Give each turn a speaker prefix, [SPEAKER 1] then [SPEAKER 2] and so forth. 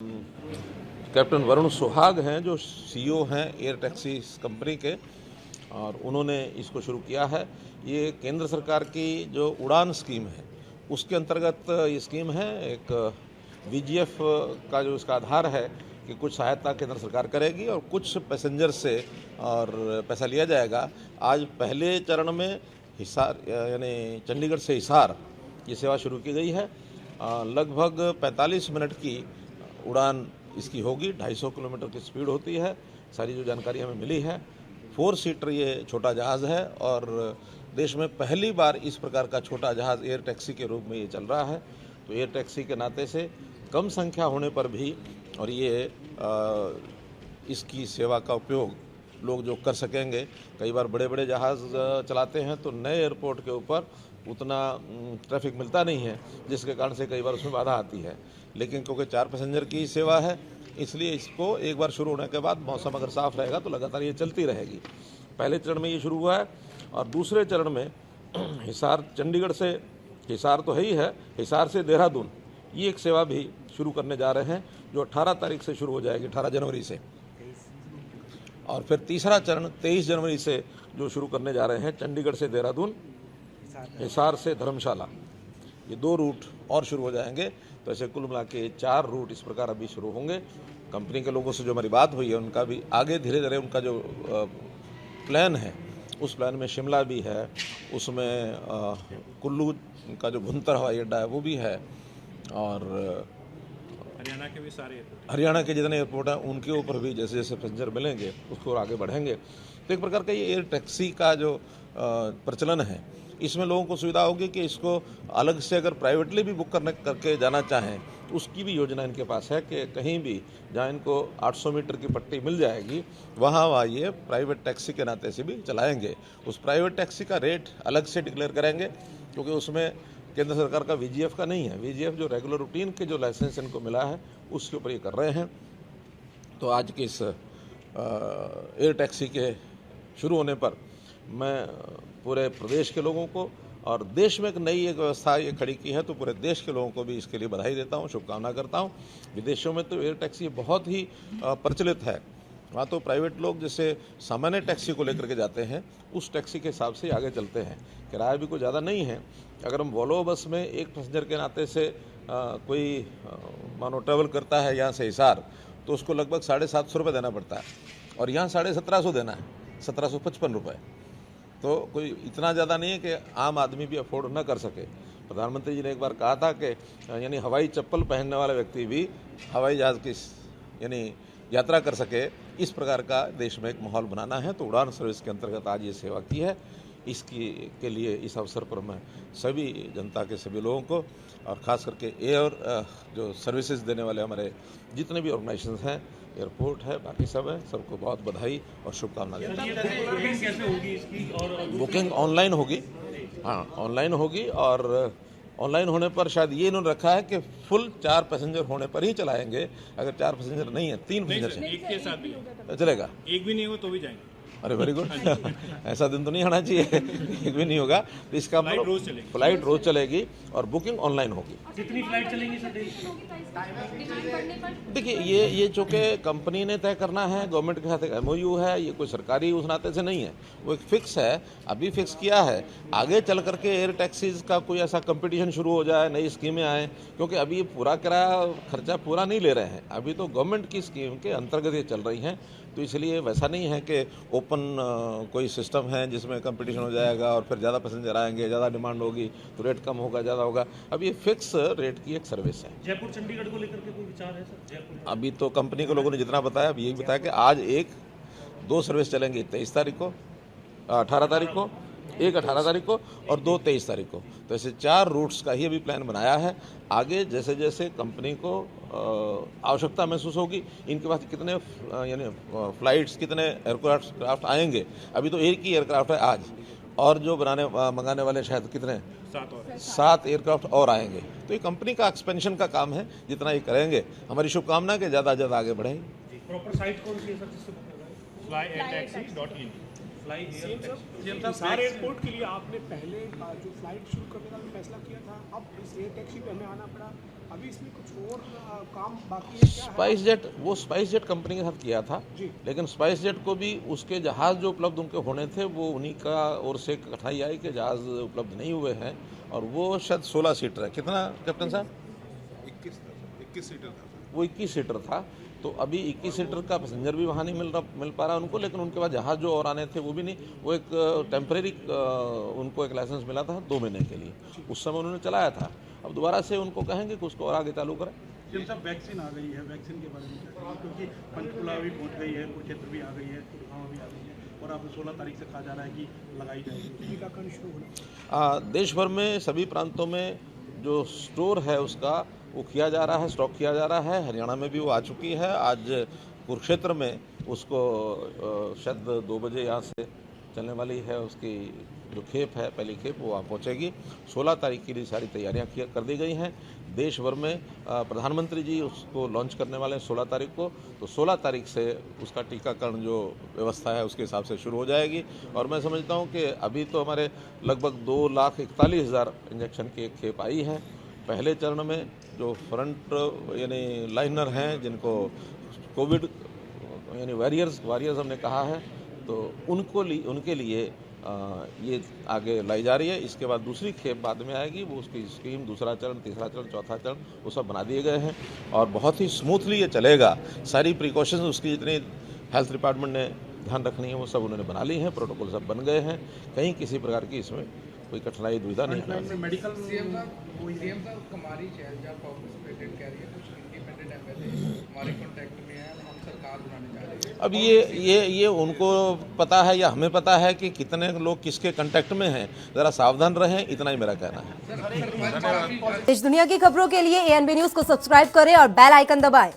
[SPEAKER 1] Captain Varun सुहाग हैं जो सीईओ हैं एयर टैक्सी कंपनी के, और उन्होंने इसको शुरू किया है। ये केंद्र सरकार की जो उड़ान स्कीम है उसके अंतर्गत ये स्कीम है। एक वीजीएफ का जो इसका आधार है कि कुछ सहायता केंद्र सरकार करेगी और कुछ पैसेंजर से और पैसा लिया जाएगा। आज पहले चरण में हिसार यानी चंडीगढ़ से हिसार ये सेवा शुरू की गई है। लगभग 45 मिनट की उड़ान इसकी होगी। 250 किलोमीटर की स्पीड होती है। सारी जो जानकारी हमें मिली है, 4 सीटर ये छोटा जहाज़ है और देश में पहली बार इस प्रकार का छोटा जहाज़ एयर टैक्सी के रूप में ये चल रहा है। तो एयर टैक्सी के नाते से कम संख्या होने पर भी और ये इसकी सेवा का उपयोग लोग जो कर सकेंगे। कई बार बड़े बड़े जहाज़ चलाते हैं तो नए एयरपोर्ट के ऊपर उतना ट्रैफिक मिलता नहीं है, जिसके कारण से कई बार उसमें बाधा आती है। लेकिन क्योंकि 4 पैसेंजर की सेवा है, इसलिए इसको एक बार शुरू होने के बाद मौसम अगर साफ़ रहेगा तो लगातार ये चलती रहेगी। पहले चरण में ये शुरू हुआ है और दूसरे चरण में हिसार, चंडीगढ़ से हिसार तो है ही है, हिसार से देहरादून ये एक सेवा भी शुरू करने जा रहे हैं जो 18 तारीख से शुरू हो जाएगी, 18 जनवरी से। और फिर तीसरा चरण 23 जनवरी से जो शुरू करने जा रहे हैं, चंडीगढ़ से देहरादून, हिसार से धर्मशाला, ये 2 रूट और शुरू हो जाएंगे। तो ऐसे कुल मिला के 4 रूट इस प्रकार अभी शुरू होंगे। कंपनी के लोगों से जो हमारी बात हुई है, उनका भी आगे धीरे धीरे उनका जो प्लान है, उस प्लान में शिमला भी है, उसमें कुल्लू का जो भुंतर हवाई अड्डा है वो भी है, और
[SPEAKER 2] हरियाणा के भी सारे एयरपोर्ट,
[SPEAKER 1] हरियाणा के जितने एयरपोर्ट हैं उनके ऊपर भी जैसे जैसे पैसेंजर मिलेंगे उसको और आगे बढ़ेंगे। तो एक प्रकार का ये एयर टैक्सी का जो प्रचलन है, इसमें लोगों को सुविधा होगी कि इसको अलग से अगर प्राइवेटली भी बुक करके जाना चाहें, उसकी भी योजना इनके पास है कि कहीं भी जहाँ इनको 800 मीटर की पट्टी मिल जाएगी वहाँ ये प्राइवेट टैक्सी के नाते से भी चलाएंगे। उस प्राइवेट टैक्सी का रेट अलग से डिक्लेयर करेंगे, क्योंकि उसमें केंद्र सरकार का वीजीएफ का नहीं है। वीजीएफ जो रेगुलर रूटीन के जो लाइसेंस इनको मिला है उसके ऊपर ये कर रहे हैं। तो आज के इस एयर टैक्सी के शुरू होने पर मैं पूरे प्रदेश के लोगों को, और देश में एक नई एक व्यवस्था ये खड़ी की है, तो पूरे देश के लोगों को भी इसके लिए बधाई देता हूँ, शुभकामना करता हूँ। विदेशों में तो एयर टैक्सी बहुत ही प्रचलित है। वहाँ तो प्राइवेट लोग जैसे सामान्य टैक्सी को लेकर के जाते हैं, उस टैक्सी के हिसाब से आगे चलते हैं। किराया भी कोई ज़्यादा नहीं है। अगर हम वॉल्वो बस में एक पैसेंजर के नाते से कोई मानो ट्रैवल करता है यहाँ से हिसार, तो उसको लगभग 750 रुपये देना पड़ता है, और यहाँ 1750 देना है, 1755 रुपये। तो कोई इतना ज़्यादा नहीं है कि आम आदमी भी अफोर्ड न कर सके। प्रधानमंत्री जी ने एक बार कहा था कि यानी हवाई चप्पल पहनने वाला व्यक्ति भी हवाई जहाज़ की यानी यात्रा कर सके, इस प्रकार का देश में एक माहौल बनाना है। तो उड़ान सर्विस के अंतर्गत आज ये सेवा की है। इसकी के लिए इस अवसर पर मैं सभी जनता के सभी लोगों को, और ख़ास करके एयर जो सर्विसेज देने वाले हमारे जितने भी ऑर्गेनाइजेशंस हैं, एयरपोर्ट है, बाकी सब है, सबको बहुत बधाई और शुभकामना देता हूँ। बुकिंग ऑनलाइन होगी, हाँ ऑनलाइन होगी, और ऑनलाइन होने पर शायद ये इन्होंने रखा है कि फुल 4 पैसेंजर होने पर ही चलाएंगे। अगर 4 पैसेंजर नहीं है, 3 पैसेंजर से
[SPEAKER 2] एक के साथ भी
[SPEAKER 1] चलेगा।
[SPEAKER 2] एक भी नहीं हो तो भी जाएंगे।
[SPEAKER 1] अरे वेरी गुड ऐसा दिन तो नहीं आना चाहिए एक भी नहीं होगा। तो इसका फ्लाइट रोज चलेगी और बुकिंग ऑनलाइन होगी।
[SPEAKER 2] कितनी फ्लाइट चलेंगी सर?
[SPEAKER 1] देखिए ये चूँकि कंपनी ने तय करना है, गवर्नमेंट के साथ एक MOU है, ये कोई सरकारी उस नाते से नहीं है, वो एक फिक्स है, अभी फिक्स किया है। आगे चल करके एयर टैक्सीज का कोई ऐसा कंपटीशन शुरू हो जाए, नई स्कीमें आए, क्योंकि अभी ये पूरा किराया खर्चा पूरा नहीं ले रहे हैं, अभी तो गवर्नमेंट की स्कीम के अंतर्गत ये चल रही हैं। तो इसलिए वैसा नहीं है कि ओपन कोई सिस्टम है जिसमें कंपटीशन हो जाएगा और फिर ज़्यादा पैसेंजर आएंगे, ज़्यादा डिमांड होगी तो रेट कम होगा, ज़्यादा होगा। अब ये फिक्स रेट की एक सर्विस है।
[SPEAKER 2] जयपुर चंडीगढ़ को लेकर के कोई विचार है सर? जयपुर
[SPEAKER 1] अभी तो कंपनी के लोगों ने जितना बताया, अब यही बताया कि आज 2 सर्विस चलेंगी, 23 तारीख को, 18 तारीख को, एक 18 तारीख को और 2 23 तारीख को। तो ऐसे 4 रूट्स का ही अभी प्लान बनाया है। आगे जैसे जैसे कंपनी को आवश्यकता महसूस होगी, इनके पास कितने यानी फ्लाइट्स, कितने एयरक्राफ्ट आएंगे, अभी तो एक ही एयरक्राफ्ट है आज, और जो मंगाने वाले शायद कितने 7 एयरक्राफ्ट और आएंगे। तो ये कंपनी का एक्सपेंशन का काम है, जितना ये करेंगे हमारी शुभकामना के ज़्यादा से ज़्यादा आगे बढ़ेंगे।
[SPEAKER 2] प्रॉपर साइट कौन सी है सर जिससे बुक करवाएं? flyairtaxi.in फ्लाई
[SPEAKER 3] सीएम
[SPEAKER 2] एयर
[SPEAKER 3] साहब हिसार एयरपोर्ट के लिए आपने पहले जो फ्लाइट शुरू करने का फैसला किया था, अब इस एयर टैक्सी पे हमें आना पड़ा, अभी इसमें कुछ और काम बाकी है क्या है?
[SPEAKER 1] स्पाइस जेट, वो स्पाइस जेट कंपनी के साथ किया था,
[SPEAKER 3] जी।
[SPEAKER 1] लेकिन स्पाइस जेट को भी उसके जहाज जो उपलब्ध उनके होने थे वो उन्हीं का ओर से कठिनाई आई कि जहाज उपलब्ध नहीं हुए हैं, और वो शायद 16 सीटर है। कितना कैप्टन साहब?
[SPEAKER 4] 21 सीटर था।
[SPEAKER 1] वो 21 सीटर था, तो अभी 21 सीटर का पैसेंजर भी वहाँ नहीं मिल पा रहा उनको, लेकिन उनके पास जहाज जो और आने थे वो भी नहीं। वो एक टेम्परेरी उनको एक लाइसेंस मिला था 2 महीने के लिए, उस समय उन्होंने चलाया था। अब दोबारा से उनको कहेंगे कि उसको और आगे चालू करें।
[SPEAKER 5] जिन सब वैक्सीन आ गई है, वैक्सीन के बारे में क्या कहेंगे? क्योंकि पंचकुला भी पहुंच गई है, कुरुक्षेत्र भी आ गई है, गुड़गांव भी आ गई है, और अब 16 तारीख से कहा जा रहा है कि लगाई जाएगी।
[SPEAKER 3] टीकाकरण शुरू होना
[SPEAKER 1] देश भर में सभी प्रांतों में जो स्टोर है उसका वो किया जा रहा है, स्टॉक किया जा रहा है। हरियाणा में भी वो आ चुकी है। आज कुरुक्षेत्र में उसको शायद 2 बजे यहाँ से चलने वाली है, उसकी जो खेप है, पहली खेप, वो वहाँ पहुँचेगी। 16 तारीख के लिए सारी तैयारियाँ कर दी गई हैं। देश भर में प्रधानमंत्री जी उसको लॉन्च करने वाले हैं 16 तारीख को, तो 16 तारीख से उसका टीकाकरण जो व्यवस्था है उसके हिसाब से शुरू हो जाएगी। और मैं समझता हूँ कि अभी तो हमारे लगभग 2,41,000 इंजेक्शन की एक खेप आई है। पहले चरण में जो फ्रंट यानी लाइनर हैं, जिनको कोविड यानी वॉरियर्स हमने कहा है, तो उनके लिए ये आगे लाई जा रही है। इसके बाद दूसरी खेप बाद में आएगी, वो उसकी स्कीम, दूसरा चरण, तीसरा चरण, चौथा चरण, वो सब बना दिए गए हैं और बहुत ही स्मूथली ये चलेगा। सारी प्रिकॉशंस उसकी जितनी हेल्थ डिपार्टमेंट ने ध्यान रखनी है वो सब उन्होंने बना ली हैं, प्रोटोकॉल सब बन गए हैं। कहीं किसी प्रकार की इसमें कोई कठिनाई दुविधा नहीं है।
[SPEAKER 5] मेडिकल
[SPEAKER 6] सीएम साहब कमारी शैलजा पार्टिसिपेटेड कह रही है, कुछ इंडिपेंडेंट एमएलए हमारे कांटेक्ट में है, हम सरकार बनाने जा रहे हैं।
[SPEAKER 1] अब ये उनको पता है या हमें पता है कि कितने लोग किसके कांटेक्ट में हैं, जरा सावधान रहें, इतना ही मेरा कहना है।
[SPEAKER 7] देश दुनिया की खबरों के लिए ANB न्यूज को सब्सक्राइब करें और बेल आइकन दबाएं।